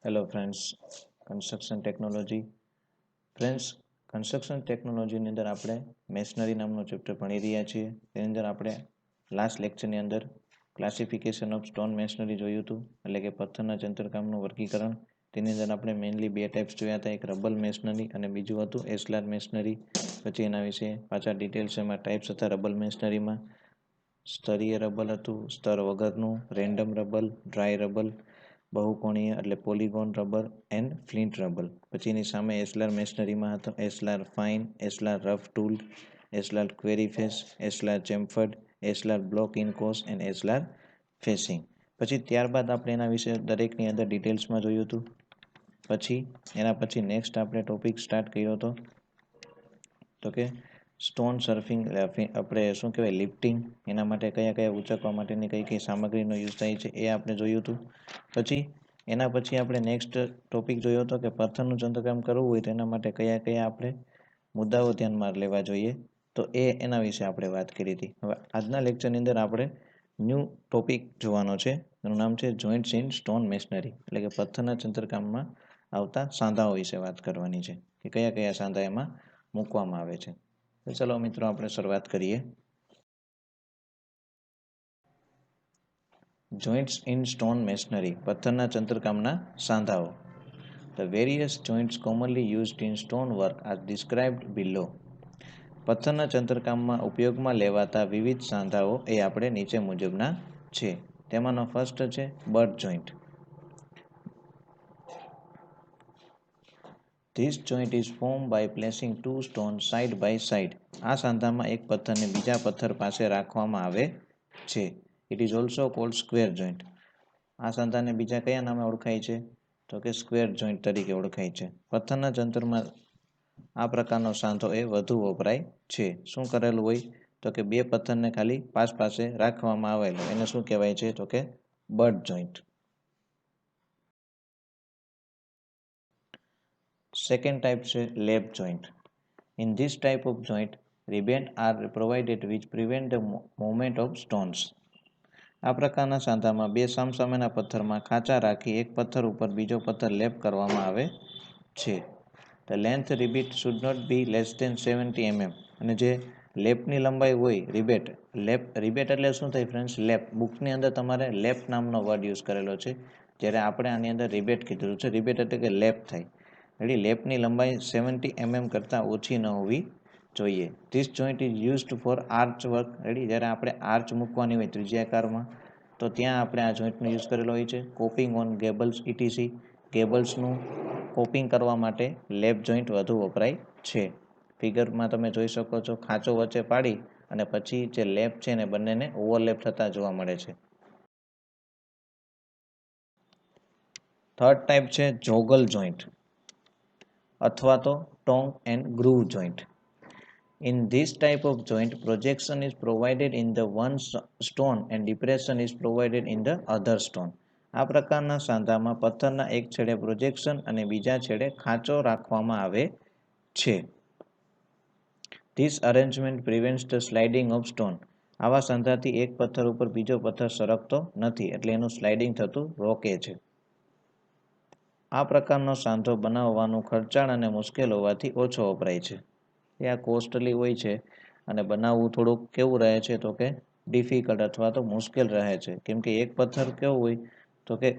Hello friends, construction technology. Friends, construction ટેકનોલોજીની અંદર આપણે મેશનરી નામનો ચેપ્ટર ભણી રહ્યા છીએ. તેની અંદર આપણે લાસ્ટ લેક્ચરની અંદર ક્લાસિફિકેશન ઓફ સ્ટોન મેશનરી જોયું હતું, એટલે કે પથ્થરના ચંદ્રકામનું વર્ગીકરણ. તેની અંદર આપણે મેઇનલી બે ટાઈપ્સ જોયા હતા, એક રબલ મેશનરી અને બીજું હતું એસ્લાર મેશનરી. પછી એના વિશે પાછા ડિટેલ્સ એમાં ટાઈપ્સ હતા. રબલ મેશનરીમાં સ્તરીય રબલ હતું, સ્તર વગરનું, રેન્ડમ રબલ, ડ્રાય રબલ, બહુકોણીય એટલે polygon rubble and flint rubble. પછીની સામે એસ્લાર મેશનરીમાં હતો ashlar fine, ashlar rough tool, ashlar quarry face, ashlar chamfered, ashlar block in course and ashlar facing. પછી ત્યારબાદ આપણે એના વિશે દરેકની અંદર ડિટેલ્સમાં જોયું હતું. પછી એના પછી નેક્સ્ટ આપણે ટોપિક સ્ટાર્ટ કર્યો હતો, તો કે સ્ટોન સર્ફિંગ, આપણે શું કહેવાય લિફ્ટિંગ, એના માટે કયા કયા ઉંચકવા માટેની કઈ કઈ સામગ્રીનો યુઝ થાય છે એ આપણે જોયું હતું. પછી એના પછી આપણે નેક્સ્ટ ટોપિક જોયો હતો કે પથ્થરનું ચંદ્રકામ કરવું હોય તો એના માટે કયા કયા આપણે મુદ્દાઓ ધ્યાનમાં લેવા જોઈએ, તો એના વિશે આપણે વાત કરી હતી. હવે આજના લેક્ચરની અંદર આપણે ન્યૂ ટોપિક જોવાનો છે, એનું નામ છે જોઈન્ટ્સ ઇન સ્ટોન મેશનરી, એટલે કે પથ્થરના ચંદ્રકામમાં આવતા સાંધાઓ વિશે વાત કરવાની છે કે કયા કયા સાંધા એમાં મૂકવામાં આવે છે. તો ચલો મિત્રો, આપણે શરૂઆત કરીએ. જોઈન્ટ્સ ઇન સ્ટોન મેશનરી, પથ્થરના ચંદ્રકામના સાંધાઓ. The various joints commonly used in stonework are described below. પથ્થરના ચંદ્રકામમાં ઉપયોગમાં લેવાતા વિવિધ સાંધાઓ એ આપણે નીચે મુજબના છે. તેમાંનો ફર્સ્ટ છે butt joint. This joint is formed by placing two stones side by side. આ સાંધામાં એક પથ્થરને બીજા પથ્થર પાસે રાખવામાં આવે છે. It is also called square joint. આ સાંધાને બીજા કયા નામે ઓળખાય છે, તો કે સ્ક્વેર જોઈન્ટ તરીકે ઓળખાય છે. પથ્થરના ચંદ્રમાં આ પ્રકારનો સાંધો એ વધુ વપરાય છે. શું કરેલું હોય, તો કે બે પથ્થરને ખાલી પાસે રાખવામાં આવેલો, એને શું કહેવાય છે, તો કે બટ જોઈન્ટ. સેકન્ડ ટાઈપ છે lap joint. In this type of joint, riband are provided which prevent the movement of stones. આ પ્રકારના સાંધામાં બે સામસામેના પથ્થરમાં ખાંચા રાખી એક પથ્થર ઉપર બીજો પથ્થર લેપ કરવામાં આવે છે. The length rivet should not be less than 70 mm. અને જે લેપની લંબાઈ હોય, રિબેટ એટલે શું થાય ફ્રેન્ડ્સ, લેપ. બુકની અંદર તમારે લેપ નામનો વર્ડ યુઝ કરેલો છે, જ્યારે આપણે આની અંદર રિબેટ કીધું છે. રિબેટ એટલે કે લેપ થાય. એટલે લેપની લંબાઈ 70 mm કરતાં ઓછી ન હોવી જોઈએ. This joint is used four arch work. Ready, જ્યારે આપણે આર્ચ મૂકવાની હોય ત્રિજ્યાકારમાં, તો ત્યાં આપણે આ જોઈન્ટનો યુઝ કરેલો હોય છે. કોપિંગ ઓન ગેબલ્સ ઇટીસી, ગેબલ્સનું કોપિંગ કરવા માટે લેપ જોઈન્ટ વધુ વપરાય છે. ફિગરમાં તમે જોઈ શકો છો, ખાંચો વચ્ચે પાડી અને પછી જે લેપ છે ને બંનેને ઓવરલેપ થતા જોવા મળે છે. થર્ડ ટાઈપ છે જોગલ જોઈન્ટ અથવા તો Tong and groove joint. In this type of joint, projection is provided in the one stone and depression is provided in the other stone. આ પ્રકારના સાંધામાં પથ્થરના એક છેડે પ્રોજેક્શન અને બીજા છેડે ખાંચો રાખવામાં આવે છે. This arrangement prevents the sliding of stone. આવા સાંધાથી એક પથ્થર ઉપર બીજો પથ્થર સરકતો નથી, એટલે એનું સ્લાઇડિંગ થતું રોકે છે. આ પ્રકારનો સાંધો બનાવવાનું ખર્ચાળ અને મુશ્કેલ હોવાથી ઓછો વપરાય છે. એ આ કોસ્ટલી હોય છે અને બનાવવું થોડુંક કેવું રહે છે, તો કે ડિફિકલ્ટ અથવા તો મુશ્કેલ રહે છે. કેમ કે એક પથ્થર કેવું હોય, તો કે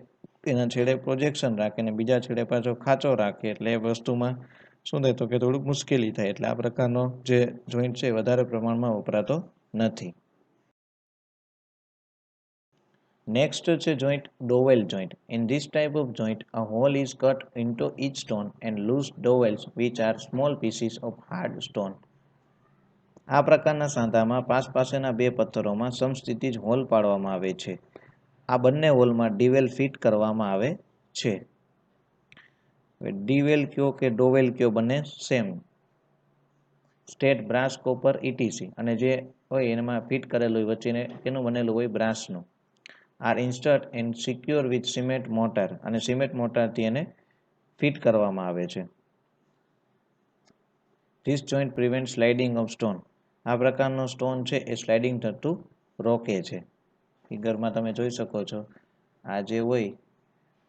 એના છેડે પ્રોજેક્શન રાખે અને બીજા છેડે પાછો ખાંચો રાખે, એટલે એ વસ્તુમાં શું થાય, તો કે થોડુંક મુશ્કેલી થાય. એટલે આ પ્રકારનો જે જોઈન્ટ છે વધારે પ્રમાણમાં વપરાતો નથી. નેક્સ્ટ છે joint dowel joint. In this type of joint, a hole is cut into each stone and loose dowels which are small pieces of hard stone. આ પ્રકારના સાંધામાં પાસેના બે પથ્થરોમાં સમસ્થિતિજ હોલ પાડવામાં આવે છે. આ બંને હોલમાં ડીવેલ ફિટ કરવામાં આવે છે. ડીવેલ કયો કે ડોવેલ કયો, બંને સેમ. સ્ટેટ બ્રાસ, કોપર, ઇટીસી, અને જે હોય એમાં ફિટ કરેલું હોય, વચ્ચે એનું બનેલું હોય બ્રાસનું. Are inserted and secure with cement mortar, અને સિમેન્ટ મોટરથી એને ફિટ કરવામાં આવે છે. This joint prevent sliding of stone. આ પ્રકારનો સ્ટોન છે એ સ્લાઇડિંગ થતું રોકે છે. ફિગરમાં તમે જોઈ શકો છો, આ જે હોય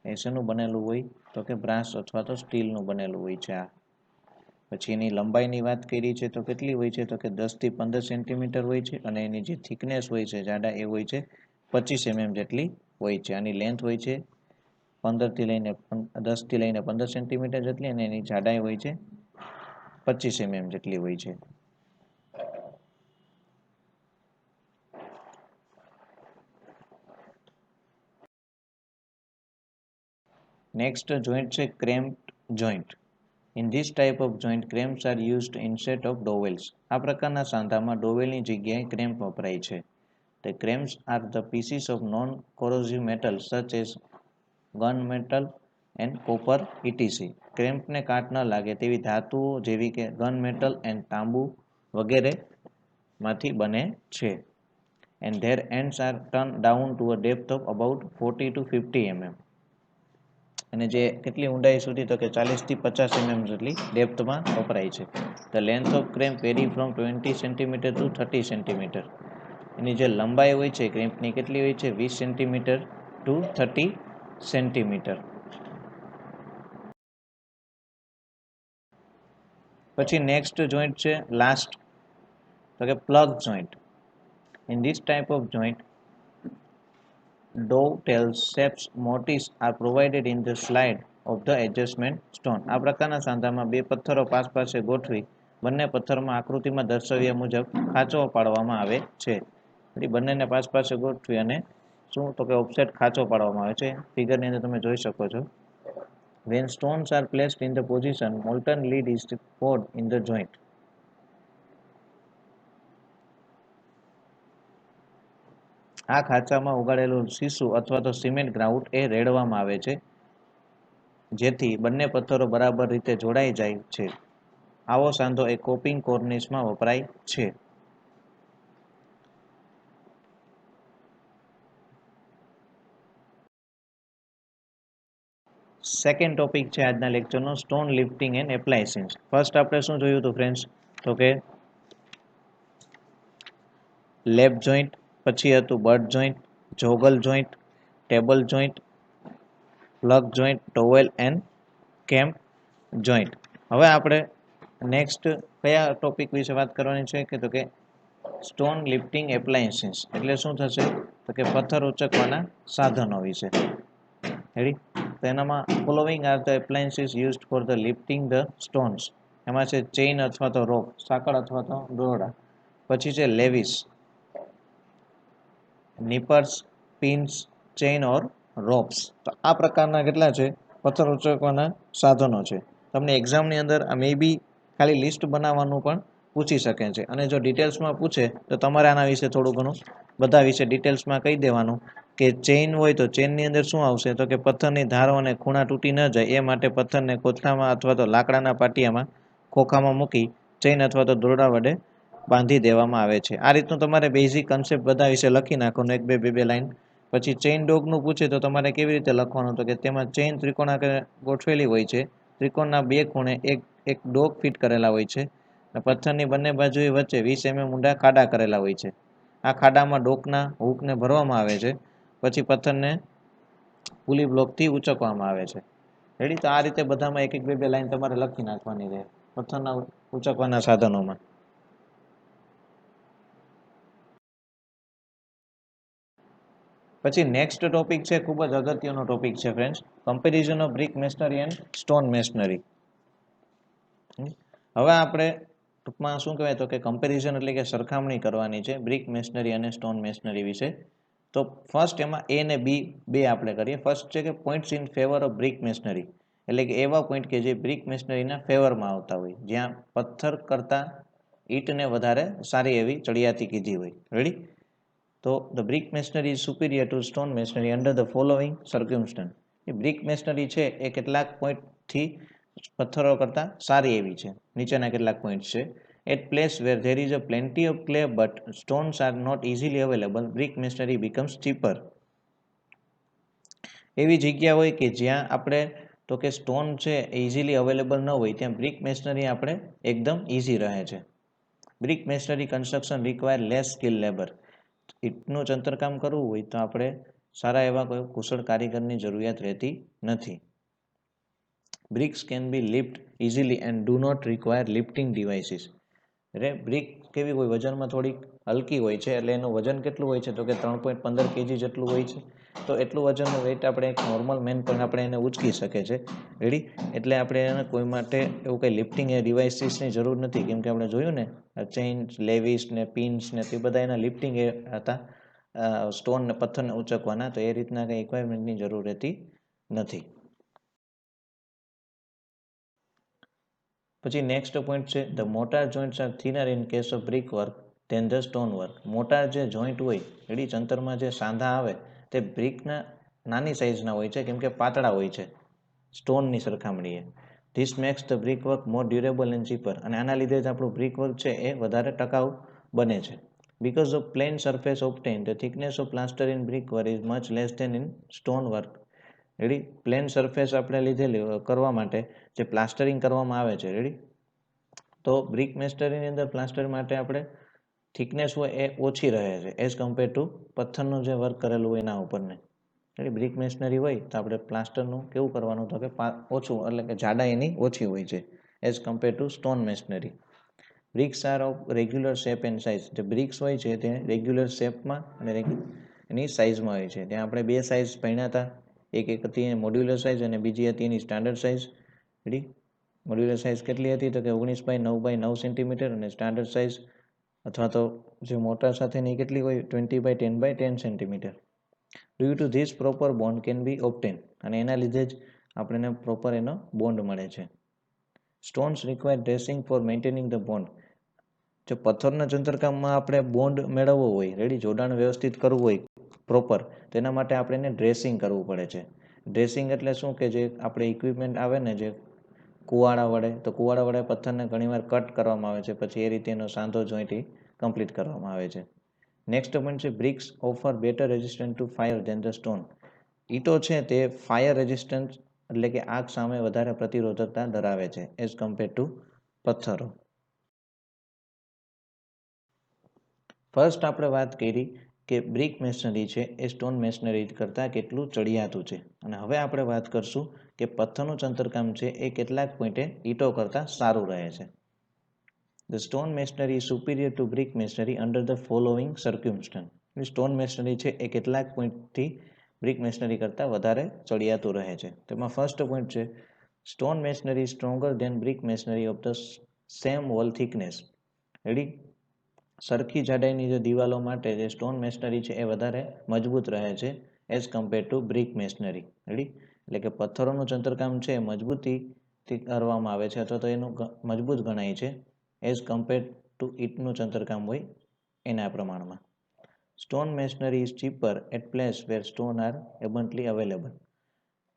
એ શેનું બનેલું હોય, તો કે બ્રાસ અથવા તો સ્ટીલનું બનેલું હોય છે આ. પછી એની લંબાઈની વાત કરી છે તો કેટલી હોય છે તો કે 10 થી 15 સેન્ટીમીટર હોય છે અને એની જે થિકનેસ હોય છે જાડા એ હોય છે 25 mm જેટલી હોય છે. આની લેન્થ હોય છે 10 થી લઈને 15 સેન્ટીમીટર જેટલી અને એની જાડાઈ હોય છે 25 mm જેટલી હોય છે. નેક્સ્ટ જોઈન્ટ છે ક્રેમ્પ્ડ joint. In this type of joint, cramps are used instead of dowels. આ પ્રકારના સાંધામાં ડોવેલની જગ્યાએ ક્રેમ્પ વપરાય છે. The cramps are the pieces of non-corrosive metals such as gunmetal and copper etc. ક્રેમ્પને કાટ ન લાગે તેવી ધાતુઓ જેવી કે ગનમેટલ એન્ડ તાંબુ વગેરે માંથી બને છે. And their ends are turned down to a depth of about 40 to 50 mm. અને જે કેટલી ઊંડાઈ સુધી તો કે 40 થી 50 mm જેટલી ડેપ્થમાં વપરાય છે. The length of cramp vary from 20 cm to 30 cm. એની જે લંબાઈ હોય છે ક્રેમ્પની કેટલી હોય છે 20 cm to 30 cm. પછી નેક્સ્ટ જોઈન્ટ છે લાસ્ટ તો કે plug joint. In this type of joint, dovetail shapes mortise are provided in the slide of the adjustment stone. આ પ્રકારના સાંધામાં બે પથ્થરો પાસે ગોઠવી બંને પથ્થરમાં આકૃતિમાં દર્શાવ્યા મુજબ ખાંચો પાડવામાં આવે છે. એટલે બંનેને પાસે ગોઠવી અને શું તો કે ઓફસેટ ખાંચો પાડવામાં આવે છે. ફિગરની અંદર તમે જોઈ શકો છો. When stones are placed in the position, molten lead is poured in the joint. આ ખાંચામાં ઉગાડેલું સીસું અથવા તો સિમેન્ટ ગ્રાઉટ એ રેડવામાં આવે છે જેથી બંને પથ્થરો બરાબર રીતે જોડાઈ જાય છે. આવો સાંધો એ કોપિંગ કોર્નિસમાં વપરાય છે. સેકન્ડ ટોપિક છે આજના લેક્ચરનો stone lifting and appliances. First આપણે શું જોયું હતું ફ્રેન્ડ્સ તો કે લેપ જોઈન્ટ, પછી હતું butt joint, Jogal joint, table joint, plug joint, towel and camp joint. હવે આપણે નેક્સ્ટ કયા ટોપિક વિશે વાત કરવાની છે કે તો કે સ્ટોન લિફ્ટિંગ એપ્લાયન્સીસ એટલે શું થશે તો કે પથ્થર ઉચકવાના સાધનો વિશે. રેડી? તો એનામાં following are the appliances used for the lifting the stones. એમાં છે ચેઇન અથવા તો રોપ, સાંકળ અથવા તો દોરડા. પછી છે લેવિસ, નિપર્સ, પિન્સ, ચેઇન ઓર રોપ્સ. તો આ પ્રકારના કેટલા છે પથ્થર ઉચકવાના સાધનો છે. તમને એક્ઝામની અંદર આ મે બી ખાલી લિસ્ટ બનાવવાનું પણ પૂછી શકે છે અને જો ડિટેલ્સમાં પૂછે તો તમારે આના વિશે થોડું ઘણું બધા વિશે ડિટેલ્સમાં કહી દેવાનું કે ચેઇન હોય તો ચેઇનની અંદર શું આવશે તો કે પથ્થરની ધારો અને ખૂણા તૂટી ન જાય એ માટે પથ્થરને કોથળામાં અથવા તો લાકડાના પાટિયામાં ખોખામાં મૂકી ચેઇન અથવા તો દોરડા વડે બાંધી દેવામાં આવે છે. આ રીતનું તમારે બેઝિક કન્સેપ્ટ બધા વિશે લખી નાખવાનું એક બે લાઈન. પછી ચેઇન ડોગનું પૂછે તો તમારે કેવી રીતે લખવાનું તો કે તેમાં ચેઇન ત્રિકોણાકાર ગોઠવેલી હોય છે. ત્રિકોણના બે ખૂણે એક ડોગ ફિટ કરેલા હોય છે. પથ્થરની બંને બાજુએ વચ્ચે 20 mm ઊંડા ખાડા કરેલા હોય છે. આ ખાડામાં ડોકના હૂકને ભરવામાં આવે છે. પછી પથ્થરને પુલી બ્લોકથી ઉચકવામાં આવે છે. રેડી? તો આ રીતે બધામાં એક બે લાઈન તમારે લખી નાખવાની છે પથ્થરના ઉચકવાના સાધનોમાં. પછી નેક્સ્ટ ટોપિક છે ખૂબ જ અગત્યનો ટોપિક છે friends, comparison of brick masonry and stone masonry. હવે આપણે ટૂંકમાં શું કહેવાય તો કે કમ્પેરિઝન એટલે કે સરખામણી કરવાની છે બ્રિક મેશનરી અને સ્ટોન મેશનરી વિશે. તો ફર્સ્ટ એમાં એ અને બી બે આપણે કરીએ. ફર્સ્ટ છે કે points in favour of brick masonry એટલે કે એવા પોઈન્ટ કે જે બ્રિક મેશનરીના ફેવરમાં આવતા હોય, જ્યાં પથ્થર કરતાં ઈંટને વધારે સારી એવી ચડિયાતી કીધી હોય. રેડી? તો the brick masonry is superior to stone masonry under the following circumstances. એ બ્રિક મેશનરી છે એ કેટલાક પોઈન્ટથી પથ્થરો કરતાં સારી એવી છે. નીચેના કેટલાક પોઈન્ટ છે. At place where there is a plenty of clay but stones are not easily available, brick masonry becomes cheaper. એવી જગ્યા હોય કે જ્યાં આપણે તો કે સ્ટોન છે એ ઇઝીલી અવેલેબલ ન હોય ત્યાં બ્રિક મેશનરી આપણે એકદમ ઇઝી રહે છે. Brick masonry construction require less skill labour. ઈંટનું ચંતરકામ કરવું હોય તો આપણે સારા એવા કોઈ કુશળ કારીગરની જરૂરિયાત રહેતી નથી. bricks can be lifted easily and do not require lifting devices. Brick કેવી હોય, વજનમાં થોડીક હલકી હોય છે, એટલે એનું વજન કેટલું હોય છે તો કે 3.15 kg જેટલું હોય છે. તો એટલું વજનનું વેઇટ આપણે એક નોર્મલ મેન પણ આપણે એને ઉચકી શકે છે. રેડી, એટલે આપણે એને કોઈ માટે એવું કંઈ લિફ્ટિંગ ડિવાઇસીસની જરૂર નથી, કેમ કે આપણે જોયું ને ચેઇન, લેવિસ ને પિન્સ ને તે બધા એના લિફ્ટિંગ હતા, સ્ટોન ને પથ્થરને ઉચકવાના. તો એ રીતના કંઈ રિક્વાયરમેન્ટની જરૂર રહેતી નથી. પછી નેક્સ્ટ પોઈન્ટ છે, the mortar joints are thinner in case of brick work than the stone work. Mortar જે જોઈન્ટ હોય, રેડી, ચંતરમાં જે સાંધા આવે તે બ્રિકના નાની સાઇઝના હોય છે, કેમ કે પાતળા હોય છે સ્ટોનની સરખામણીએ. This max the brick work more durable and cheaper. અને આના લીધે જ આપણું બ્રિક વર્ક છે એ વધારે ટકાઉ બને છે. Because of plain surface obtained, the thickness of plaster in brickwork is much less than in stone work. Ready, plane surface આપણે લીધેલી કરવા માટે જે પ્લાસ્ટરિંગ કરવામાં આવે છે, રેડી, તો બ્રિક મેસ્ટરીની અંદર પ્લાસ્ટર માટે આપણે થિકનેસ હોય એ ઓછી રહે છે એઝ કમ્પેર ટુ પથ્થરનું જે વર્ક કરેલું હોય એના ઉપરને. રેડી, બ્રિક મેશનરી હોય તો આપણે પ્લાસ્ટરનું કેવું કરવાનું, તો કે ઓછું, એટલે કે જાડાઈ એની ઓછી હોય છે as compare to stone masonry. Bricks are of regular shape and size. જે બ્રિક્સ હોય છે તે રેગ્યુલર શેપમાં અને એની સાઇઝમાં હોય છે. ત્યાં આપણે બે સાઇઝ ભણ્યા હતા, એક હતી મોડ્યુલર સાઇઝ અને બીજી હતી એની standard size. Ready, modular size કેટલી હતી તો કે 19/9/9 સેન્ટીમીટર, અને સ્ટાન્ડર્ડ સાઇઝ અથવા તો જે મોટા સાથેની કેટલી હોય 20/10/10 centimetre. Due to this proper bond can be obtain. અને એના લીધે જ આપણને પ્રોપર એનો બોન્ડ મળે છે. Stones require dressing for maintaining the bond. જો પથ્થરના ચંદ્રકામમાં આપણે બોન્ડ મેળવવો હોય, રેડી, જોડાણ વ્યવસ્થિત કરવું હોય પ્રોપર, તો એના માટે આપણે એને ડ્રેસિંગ કરવું પડે છે. ડ્રેસિંગ એટલે શું, કે જે આપણે ઇક્વિપમેન્ટ આવે ને જે કુવાડા વડે, તો કુવાડા વડે પથ્થરને ઘણીવાર કટ કરવામાં આવે છે, પછી એ રીતે એનો સાંધો જોઈન્ટ કમ્પ્લીટ કરવામાં આવે છે. નેક્સ્ટ પોઈન્ટ છે, bricks offer better resistant to fire than the stone. ઈંટો છે તે ફાયર રેઝિસ્ટન્સ એટલે કે આગ સામે વધારે પ્રતિરોધકતા ધરાવે છે એઝ કમ્પેર ટુ પથ્થરો. ફર્સ્ટ આપણે વાત કરી કે બ્રિક મેશનરી છે એ સ્ટોન મેશનરી કરતાં કેટલું ચડિયાતું છે. અને હવે આપણે વાત કરશું કે પથ્થરનું ચંતરકામ છે એ કેટલાક પોઈન્ટે ઈંટો કરતાં સારું રહે છે. The stone masonry is superior to brick masonry under the following circumstances. Stone masonry છે એ કેટલાક પોઈન્ટથી બ્રિક મેશનરી કરતાં વધારે ચડિયાતું રહે છે. તેમાં ફર્સ્ટ પોઈન્ટ છે, stone masonry stronger than brick masonry of the same wall thickness. Ready, સરખી જાડાઈની જે દિવાલો માટે જે સ્ટોન મેશનરી છે એ વધારે મજબૂત રહે છે as compare two brick masonry. Ready, એટલે કે પથ્થરોનું ચંદ્રકામ છે એ મજબૂતીથી કરવામાં આવે છે અથવા તો એનું મજબૂત ગણાય છે એઝ કમ્પેર ટુ ઈંટનું ચંદ્રકામ હોય એના પ્રમાણમાં. Stone masonry is cheaper at place where stone are abundantly available.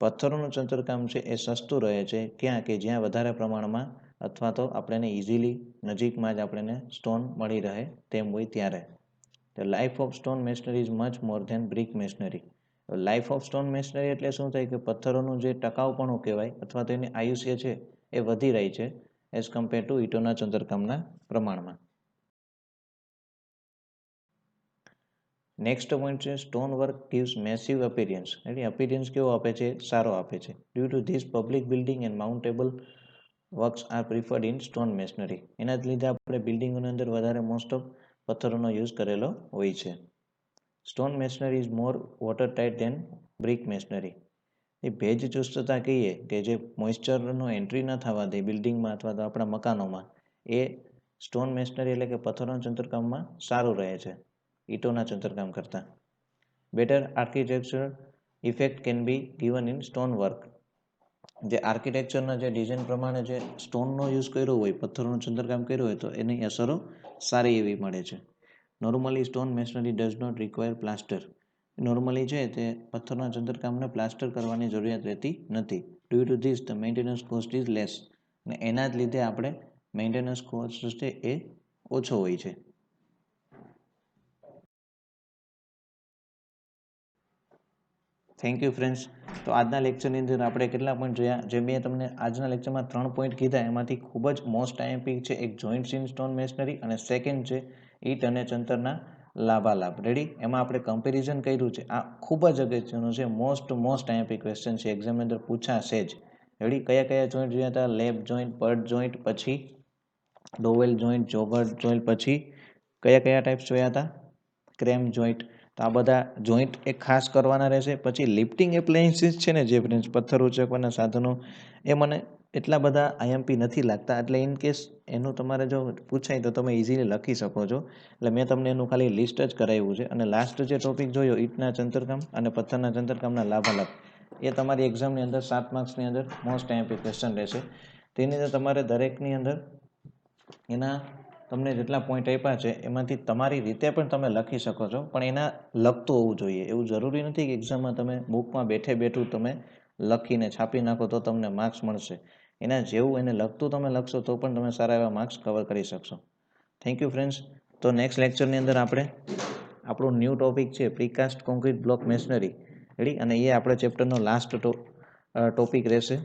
પથ્થરોનું ચંદ્રકામ છે એ સસ્તું રહે છે ક્યાં, કે જ્યાં વધારે પ્રમાણમાં અથવા તો આપણને ઇઝીલી નજીકમાં જ આપણને સ્ટોન મળી રહે તેમ હોય ત્યારે. The life of stone masonry is much more than brick masonry. Life of stone masonry એટલે શું થાય, કે પથ્થરોનું જે ટકાઉપણું કહેવાય અથવા તો એની આયુષ્ય છે એ વધી રહી છે એઝ કમ્પેર ટુ ઈંટોના ચંદ્રકામના પ્રમાણમાં. નેક્સ્ટ પોઈન્ટ છે, stone work gives massive appearance. એટલે અપિયરન્સ કેવો આપે છે, સારો આપે છે. Due to this public building and mountable works are preferred in stone masonry. એના જ લીધે આપણે બિલ્ડિંગોની અંદર વધારે મોસ્ટ ઓફ પથ્થરોનો યુઝ કરેલો હોય છે. Stone masonry is more water tight than brick masonry. એ ભેજ ચુસ્તતા કહીએ કે જે મોઇશ્ચરનો એન્ટ્રી ન થવા દે બિલ્ડિંગમાં અથવા તો આપણા મકાનોમાં, એ સ્ટોન મેશનરી એટલે કે પથ્થરોના ચંદ્રકામમાં સારું રહે છે ઈંટોના ચંદ્રકામ કરતાં. Better architecture effect can be given in stone work. જે આર્કિટેક્ચરના જે ડિઝાઇન પ્રમાણે જે સ્ટોનનો યુઝ કર્યો હોય, પથ્થરોનું ચંદ્રકામ કર્યું હોય, તો એની અસરો સારી એવી મળે છે. Normally stone masonry does not require plaster. Normally છે તે પથ્થરના ચંદ્રકામને પ્લાસ્ટર કરવાની જરૂરિયાત રહેતી નથી. Due to this the maintenance cost is less. અને એના જ લીધે આપણે મેન્ટેનન્સ કોસ્ટ છે એ ઓછો હોય છે. Thank you friends. તો આજના લેક્ચરની અંદર આપણે કેટલા પોઈન્ટ જોયા, જે મેં તમને આજના લેક્ચરમાં 3 પોઈન્ટ કીધા એમાંથી ખૂબ જ મોસ્ટ આઈએમપી છે એક જોઈન્ટ્સ ઇન સ્ટોન મેશનરી, અને સેકન્ડ છે ઈંટ અને ચંતરના લાભાલાભ. રેડી, એમાં આપણે કમ્પેરિઝન કર્યું છે. આ ખૂબ જ અગત્યનું છે, મોસ્ટ આઈએમપી ક્વેશ્ચન છે, એક્ઝામની અંદર પૂછાશે જ. રેડી? કયા કયા જોઈન્ટ જોયા હતા? લેપ જોઈન્ટ, બટ જોઈન્ટ, પછી ડોવેલ જોઈન્ટ, જોગર જોઈન્ટ, પછી કયા કયા ટાઈપ્સ જોયા હતા? Crime joint. તો આ બધા જોઈન્ટ એ ખાસ કરવાના રહેશે. પછી લિફ્ટિંગ એપ્લાયન્સીસ છે ને જે ફ્રેન્ડ્સ, પથ્થર ઉચકવાના સાધનો, એ મને એટલા બધા આઈએમપી નથી લાગતા, એટલે ઇન કેસ એનું તમારે જો પૂછાય તો તમે ઇઝીલી લખી શકો છો. એટલે મેં તમને એનું ખાલી લિસ્ટ જ કરાવ્યું છે. અને લાસ્ટ જે ટોપિક જોયો, ઈંટના ચંતરકામ અને પથ્થરના ચંતરકામના લાભાલાભ, એ તમારી એક્ઝામની અંદર 7 માર્ક્સની અંદર મોસ્ટ આઈએમપી ક્વેશ્ચન રહેશે. તેની અંદર તમારે દરેકની અંદર એના તમને જેટલા પોઈન્ટ આપ્યા છે એમાંથી તમારી રીતે પણ તમે લખી શકો છો, પણ એના લખતું હોવું જોઈએ. એવું જરૂરી નથી કે એક્ઝામમાં તમે બુકમાં બેઠે બેઠું તમે લખીને છાપી નાખો તો તમને માર્ક્સ મળશે. એના જેવું એને લખતું તમે લખશો તો પણ તમે સારા એવા માર્ક્સ કવર કરી શકશો. Thank you friends. તો નેક્સ્ટ લેક્ચરની અંદર આપણે આપણું ન્યૂ ટોપિક છે precast concrete block masonry, ready? અને એ આપણે ચેપ્ટરનો લાસ્ટ ટોપિક રહેશે.